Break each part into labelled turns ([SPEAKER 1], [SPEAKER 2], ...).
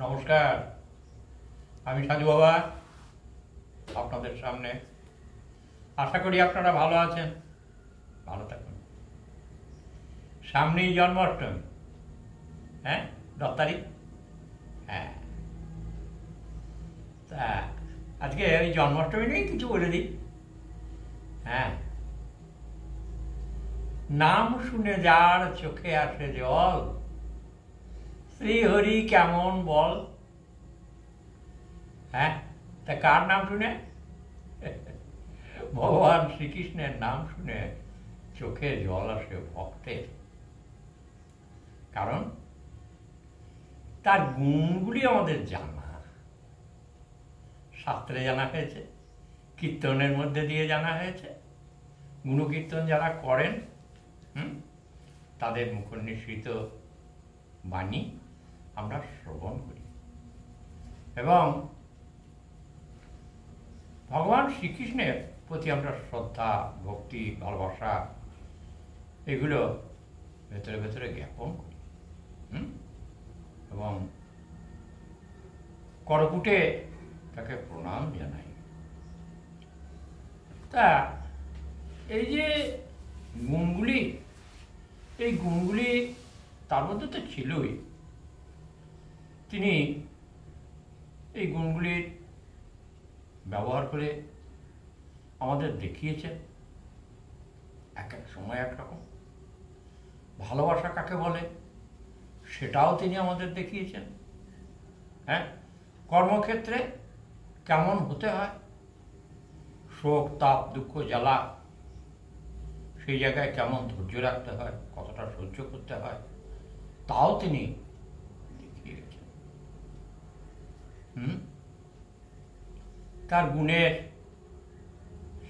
[SPEAKER 1] নমস্কার, আমি সাধু বাবা আপনাদের সামনে। আশা করি আপনারা ভালো আছেন, ভালো থাকুন। সামনেই জন্মাষ্টমী, হ্যাঁ, 10 তারিখ। হ্যাঁ, তা আজকে ওই জন্মাষ্টমী নিয়েই কিছু বলে দিই। হ্যাঁ, নাম শুনে যার চোখে আসে জল, শ্রীহরি কেমন বল। হ্যাঁ, তা কার নাম শুনে? ভগবান শ্রীকৃষ্ণের নাম শুনে চোখে জল আসে ভক্তের। কারণ তার গুণগুলি আমাদের জানা, শাস্ত্রে জানা হয়েছে, কীর্তনের মধ্যে দিয়ে জানা হয়েছে। গুণকীর্তন যারা করেন তাদের মুখ নিঃসৃত বাণী আমরা শ্রবণ করি এবং ভগবান শ্রীকৃষ্ণের প্রতি আমরা শ্রদ্ধা, ভক্তি, ভালোবাসা এগুলো ভেতরে ভেতরে জ্ঞাপন করি এবং করপুটে তাকে প্রণাম জানাই। তা এই যে গুণগুলি, এই গুণগুলি তার মধ্যে তো ছিলই। তিনি এই গুণগুলির ব্যবহার করে আমাদের দেখিয়েছেন এক এক সময় একরকম। ভালোবাসা কাকে বলে সেটাও তিনি আমাদের দেখিয়েছেন। হ্যাঁ, কর্মক্ষেত্রে কেমন হতে হয়, শোক, তাপ, দুঃখ, জ্বালা, সেই জায়গায় কেমন ধৈর্য রাখতে হয়, কতটা সহ্য করতে হয়, তাও তিনি দেখিয়ে গেছেন। তার গুণের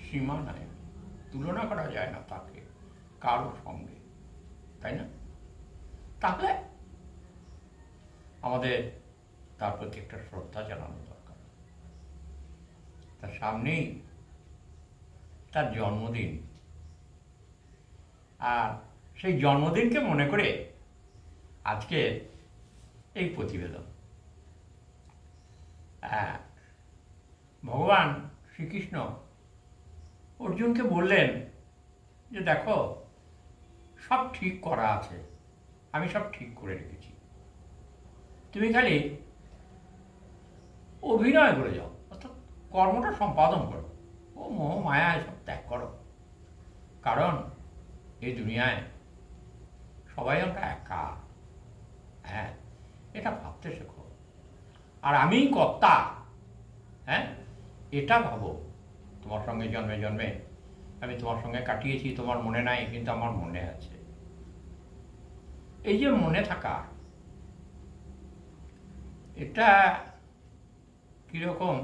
[SPEAKER 1] সীমা নাই, তুলনা করা যায় না তাকে কারোর সঙ্গে, তাই না? তাহলে আমাদের তার প্রতি একটা শ্রদ্ধা জানানো দরকার। তার সামনেই তার জন্মদিন, আর সেই জন্মদিনকে মনে করে আজকে এই প্রতিবেদন। ভগবান শ্রীকৃষ্ণ অর্জুনকে বললেন যে দেখো, সব ঠিক করা আছে, আমি সব ঠিক করে রেখেছি, তুমি খালি অভিনয় করে যাও, অর্থাৎ কর্মটা সম্পাদন করো, ও মোহ মায়া এসব ত্যাগ করো। কারণ এই দুনিয়ায় সবাই আমরা একা। হ্যাঁ, এটা ভাবতে শেখো। আর আমিই কর্তা, হ্যাঁ, এটা ভাবো। তোমার সঙ্গে জন্মে জন্মে আমি তোমার সঙ্গে কাটিয়েছি, তোমার মনে নাই, কিন্তু আমার মনে আছে। এই যে মনে থাকা, এটা কীরকম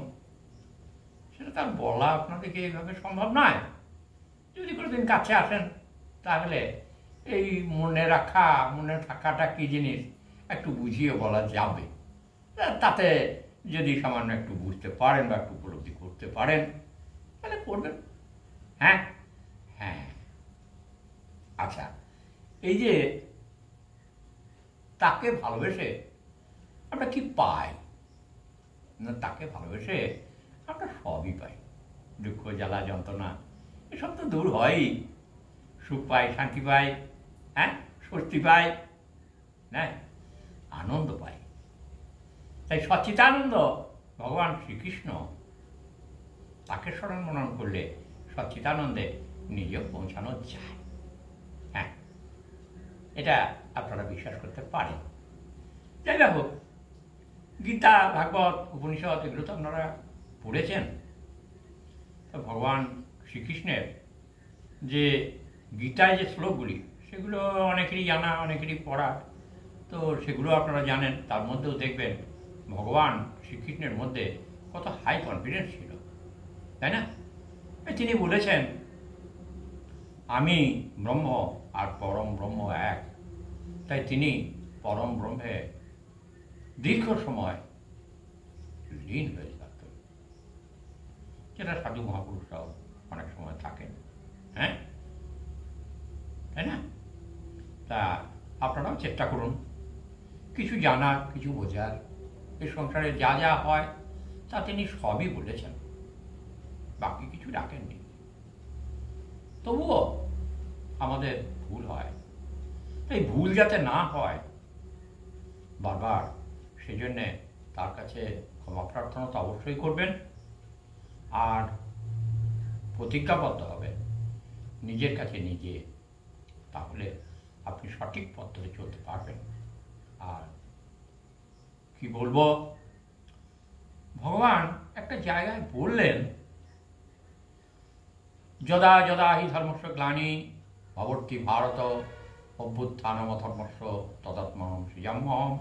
[SPEAKER 1] সেটা তার বলা আপনাদেরকে এইভাবে সম্ভব নয়। যদি কোনোদিন কাছে আসেন তাহলে এই মনে রাখা, মনে থাকাটা কী জিনিস একটু বুঝিয়ে বলা যাবে। তাতে যদি সামান্য একটু বুঝতে পারেন বা একটু উপলব্ধি করতে পারেন তাহলে করবেন। হ্যাঁ হ্যাঁ, আচ্ছা, এই যে তাকে ভালোবেসে আমরা কি পাই না, তাকে ভালোবেসে আমরা সবই পাই। দুঃখ, জ্বালা, যন্ত্রণা এসব তো দূর হয়ই। সুখ পাই, শান্তি পাই, হ্যাঁ, স্বস্তি পাই, হ্যাঁ, আনন্দ পাই। তাই সচ্চিদানন্দ ভগবান শ্রীকৃষ্ণ, তাকে স্মরণ মনন করলে সচ্চিদানন্দে নিজেও পৌঁছানো যায়। হ্যাঁ, এটা আপনারা বিশ্বাস করতে পারেন। যাই হোক, গীতা, ভাগবত, উপনিষদ এগুলো তো আপনারা পড়েছেন। তো ভগবান শ্রীকৃষ্ণের যে গীতায় যে শ্লোকগুলি, সেগুলো অনেকেরই জানা, অনেকেরই পড়া। তো সেগুলো আপনারা জানেন। তার মধ্যেও দেখবেন ভগবান শ্রীকৃষ্ণের মধ্যে কত হাই কনফিডেন্স ছিল, তাই না? তিনি বলেছেন, আমি ব্রহ্ম আর পরম ব্রহ্ম এক। তাই তিনি পরম ব্রহ্মে দীর্ঘ সময় লীন হয়ে থাকতেন, যেটা সাধু মহাপুরুষরাও অনেক সময় থাকেন। হ্যাঁ, তাই না? তা আপনারাও চেষ্টা করুন কিছু জানার, কিছু বোঝার। এই সংসারে যা যা হয় তা তিনি সবই বলেছেন, বাকি কিছু রাখেননি। তবুও আমাদের ভুল হয়, এই ভুল যাতে না হয় বারবার, সেজন্যে তার কাছে ক্ষমা প্রার্থনা তো অবশ্যই করবেন, আর প্রতিজ্ঞাবদ্ধ হবেন নিজের কাছে নিজে, তাহলে আপনি সঠিক পথ ধরে চলতে পারবেন। আর কি বলবো, ভগবান একটা জায়গায় বললেন, যদা যদা হি ধর্মস্য গ্লানি ভবতি ভারত অভ্যুত্থানম ধর্মস্য তদাত্মানম সৃজাম্যহম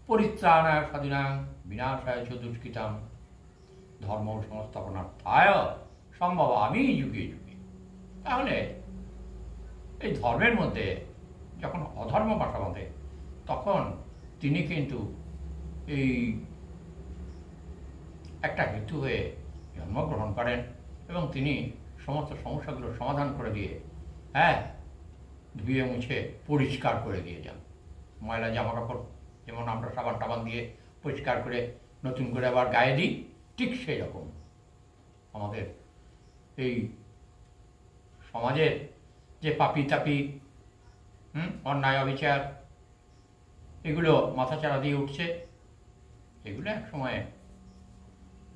[SPEAKER 1] পরিত্রাণায় সাধুনাং বিনাশায় চ দুষ্কৃতাম ধর্ম সংস্থাপনার্থায় সম্ভবামি যুগে যুগে। তাহলে এই ধর্মের মধ্যে যখন অধর্ম বাসা বাঁধে, তখন তিনি কিন্তু এই একটা হেতু হয়ে জন্মগ্রহণ করেন এবং তিনি সমস্ত সমস্যাগুলো সমাধান করে দিয়ে, ধুয়ে মুছে পরিষ্কার করে দিয়ে যান। ময়লা জামা কাপড় যেমন আমরা সাবান টাবান দিয়ে পরিষ্কার করে নতুন করে আবার গায়ে দিই, ঠিক সেই রকম আমাদের এই সমাজের যে পাপি তাপি অন্যায় অবিচার এগুলো মাথাচাড়া দিয়ে উঠছে, এগুলো এক সময়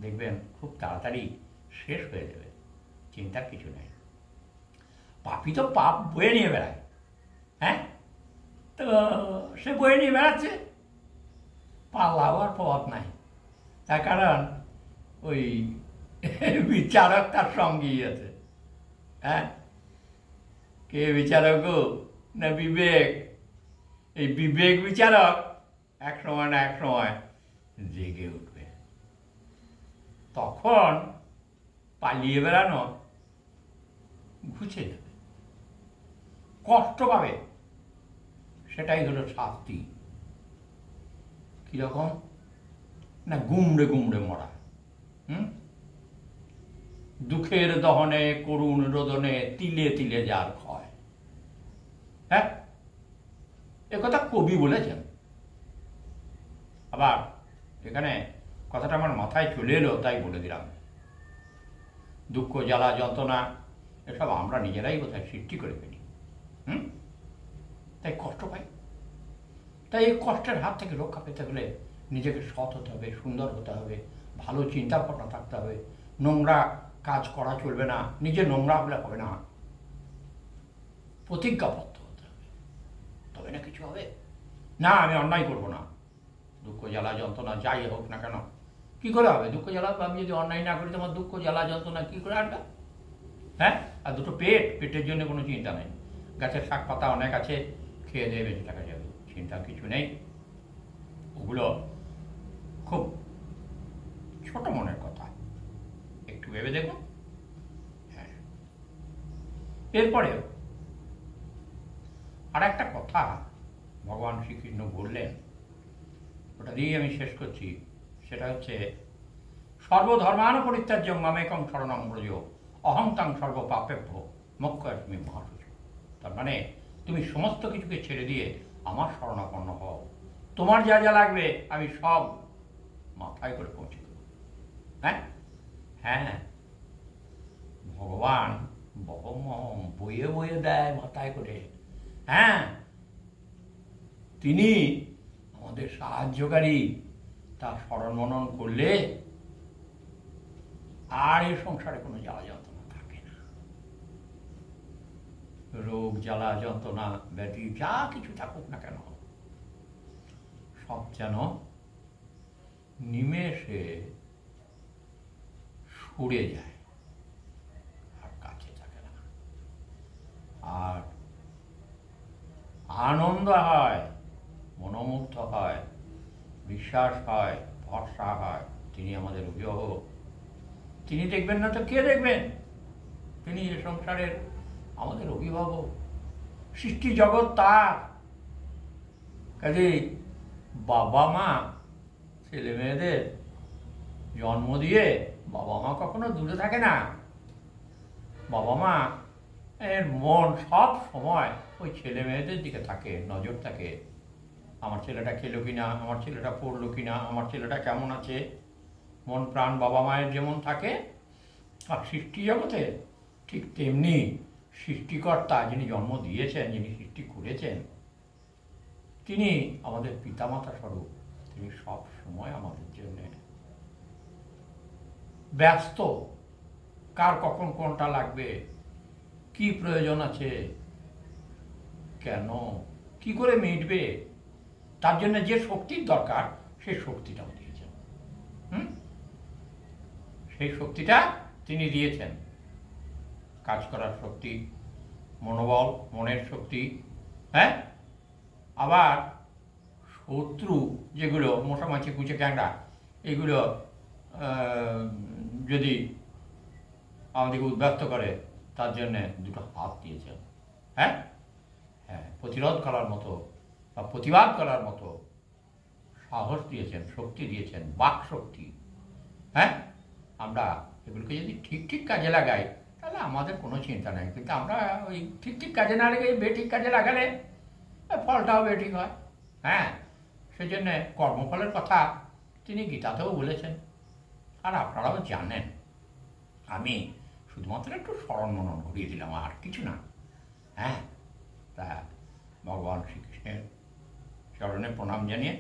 [SPEAKER 1] দেখবেন খুব তাড়াতাড়ি শেষ হয়ে যাবে, চিন্তার কিছু নেই। পাপি তো পাপ বয়ে নিয়ে বেড়ায়, তো সে বয়ে নিয়ে বেড়াচ্ছে, পালাবার পথ নাই, তার কারণ ওই বিচারক তার সঙ্গেই আছে। কে বিচারক না বিবেক? এই বিবেক বিচারক এক সময় না এক সময় জেগে উঠবে, তখন পালিয়ে বেড়ানো ঘুচে যাবে, কষ্ট পাবে, সেটাই হলো শাস্তি। কিরকম না, গুমড়ে গুমড়ে মরা, দুঃখের দহনে করুণ রোদনে তিলে তিলে যার ক্ষয়। একথা কবি বলেছেন। আবার এখানে কথাটা আমার মাথায় চলে এলো তাই বলে দিলাম। দুঃখ জ্বালা যন্ত্রণা এসব আমরা নিজেরাই কোথায় সৃষ্টি করে ফেলি, তাই কষ্ট পাই। তাই এই কষ্টের হাত থেকে রক্ষা পেতে হলে নিজেকে সৎ হতে হবে, সুন্দর হতে হবে, ভালো চিন্তা ভাবনা থাকতে হবে, নোংরা কাজ করা চলবে না, নিজে নোংরা হলে হবে না, প্রতিজ্ঞাবদ্ধ হতে হবে, তবে না কিছু হবে। না আমি অন্যায় করব না, দুঃখ জ্বালা যন্ত্রণা যাই হোক না কেন, কি করে হবে? দুঃখ জ্বালা, আমি যদি অন্যায় না করি তোমার দুঃখ জ্বালা যন্ত্রণা কি করে আসবে? আর দুটো পেটের জন্য কোনো চিন্তা নেই, গাছের শাক পাতা অনেক আছে, খেয়ে দিয়ে বেঁচে থাকা যাবে, চিন্তার কিছু নেই। ওগুলো খুব ছোট মনের কথা, একটু ভেবে দেখুন। এরপরে আর একটা কথা ভগবান শ্রীকৃষ্ণ বললেন, ওটা দিয়েই আমি শেষ করছি। সেটা হচ্ছে, সর্বধর্মান পরিত্যাজ্য মামেকং শরণং ব্রজ অহং তাং সর্বপাপেভ্য মোক্ষয়াস্মি মহাসুচ। তার মানে তুমি সমস্ত কিছুকে ছেড়ে দিয়ে আমার শরণাপন্ন হও, তোমার যা যা লাগবে আমি সব মাথায় করে পৌঁছে দেব। ভগবান বহমহম বয়ে বয়ে দেয় মাথায় করে। তিনি আমাদের সাহায্যকারী, তার স্মরণ মনন করলে আর এই সংসারে কোনো জ্বালা যন্ত্রণা থাকে না। রোগ জ্বালা যন্ত্রণা ব্যাধি যা কিছু থাকুক না কেন, সব যেন নিমেষে সরে যায়, আর কাছে থাকে না। আর আনন্দ হয়, মনোমুগ্ধ হয়, বিশ্বাস হয়, ভরসা হয়, তিনি আমাদের অভিভাবক। তিনি দেখবেন না তো কে দেখবেন? তিনি এ সংসারের আমাদের অভিভাবক, সৃষ্টি জগৎ তার। কাজে বাবা মা ছেলে মেয়েদের জন্ম দিয়ে বাবা মা কখনো দূরে থাকে না। বাবা মা এর মন সব সময় ওই ছেলে মেয়েদের দিকে থাকে, নজর থাকে। আমার ছেলেটা খেলো কিনা, আমার ছেলেটা পড়লো কিনা, আমার ছেলেটা কেমন আছে। মন প্রাণ বাবা মায়ের যেমন থাকে, আর সৃষ্টি জগতে ঠিক তেমনি সৃষ্টিকর্তা যিনি জন্ম দিয়েছেন, যিনি সৃষ্টি করেছেন, তিনি আমাদের পিতামাতা স্বরূপ। তিনি সব সময় আমাদের জন্য ব্যস্ত। কার কখন কোনটা লাগবে, কি প্রয়োজন আছে, কেন, কি করে মিটবে, তার জন্য যে শক্তির দরকার সেই শক্তিটাও দিয়েছেন। সেই শক্তিটা তিনি দিয়েছেন, কাজ করার শক্তি, মনোবল, মনের শক্তি। হ্যাঁ, আবার শত্রু যেগুলো মশামাছি কুচে ক্যাংড়া, এগুলো যদি আমাদেরকে উদ্ব্যস্ত করে, তার জন্যে দুটো হাত দিয়েছেন। হ্যাঁ হ্যাঁ, প্রতিরোধ করার মতো বা প্রতিবাদ করার মতো সাহস দিয়েছেন, শক্তি দিয়েছেন, বাক শক্তি। হ্যাঁ, আমরা এগুলোকে যদি ঠিক ঠিক কাজে লাগাই তাহলে আমাদের কোনো চিন্তা নেই। কিন্তু আমরা ওই ঠিক ঠিক কাজে না লেগে বেঠিক কাজে লাগালে ফলটাও বেঠিক হয়। হ্যাঁ, সেই জন্যে কর্মফলের কথা তিনি গীতাতেও বলেছেন, আর আপনারাও জানেন। আমি শুধুমাত্র একটু স্মরণ মনন করিয়ে দিলাম, আর কিছু না। হ্যাঁ, তা ভগবান শ্রীকৃষ্ণের চরণে প্রণাম জানিয়ে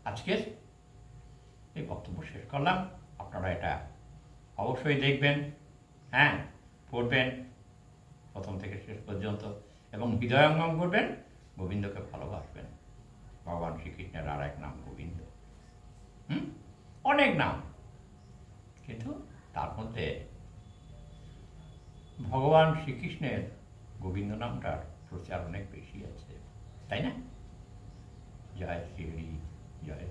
[SPEAKER 1] আজকের এই বক্তব্য শেষ করলাম। আপনারা এটা অবশ্যই দেখবেন, হ্যাঁ, পড়বেন প্রথম থেকে শেষ পর্যন্ত, এবং হৃদয়ঙ্গম করবেন, গোবিন্দকে ভালোবাসবেন। ভগবান শ্রীকৃষ্ণের আর এক নাম গোবিন্দ। অনেক নাম, কিন্তু তার মধ্যে ভগবান শ্রীকৃষ্ণের গোবিন্দ নামটার প্রচার অনেক বেশি আছে, তাই না? জয় শ্রী হরি, জয়